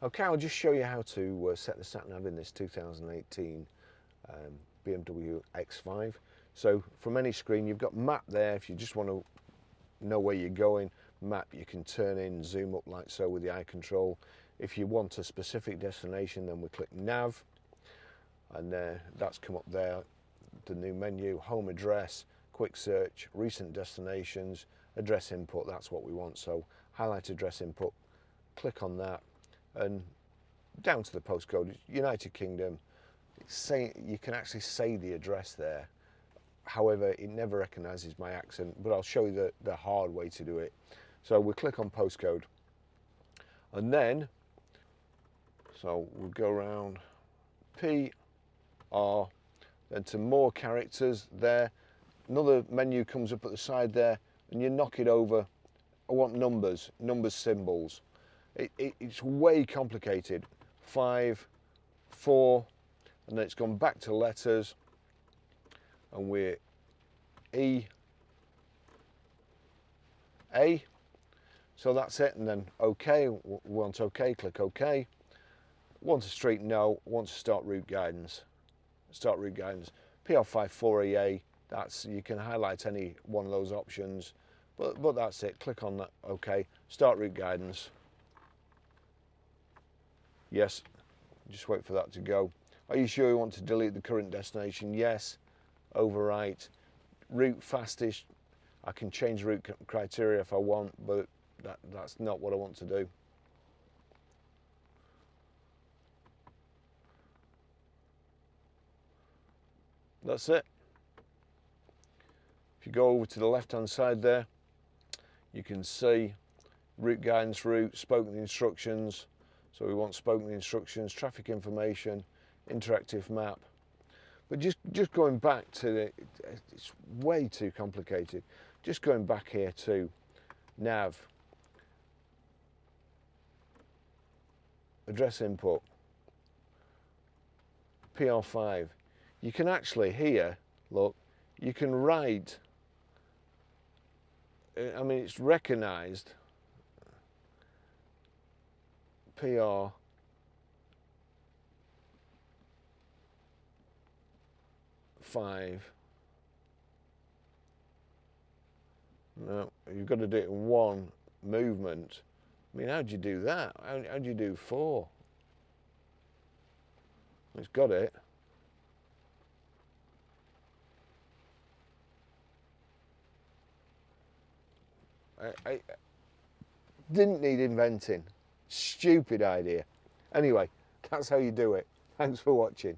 Okay, I'll just show you how to set the sat nav in this 2018 BMW X5. So from any screen, you've got map there. If you just want to know where you're going, map, you can turn in, zoom up like so with the eye control. If you want a specific destination, then we click nav, and that's come up there, the new menu, home address, quick search, recent destinations, address input, that's what we want. So highlight address input, click on that, and down to the postcode, United Kingdom. You can actually say the address there. However, it never recognises my accent, but I'll show you the hard way to do it. So we'll click on postcode, and then, so we'll go around P, R, then to more characters there. Another menu comes up at the side there, and you knock it over. I want numbers symbols. It's way complicated. 5, 4, and then it's gone back to letters, and we're E, A. So that's it, and then OK. Want OK, click OK. Want a street, no. Want to start route guidance. Start route guidance. PR5 4EA. That's, you can highlight any one of those options, but that's it. Click on that. OK. Start route guidance. Yes. Just wait for that to go. Are you sure you want to delete the current destination? Yes. Overwrite. Route fastest. I can change route criteria if I want, but that's not what I want to do. That's it. If you go over to the left hand side there, you can see route guidance, route, spoken instructions. So we want spoken instructions, traffic information, interactive map. But just going back to it's way too complicated. Just going back here to nav, address input, PR5. You can actually here, look, you can write, I mean, it's recognised PR5. No, you've got to do it in one movement. I mean, how do you do that? How do you do 4? It's got it. I didn't need inventing. Stupid idea. Anyway, that's how you do it. Thanks for watching.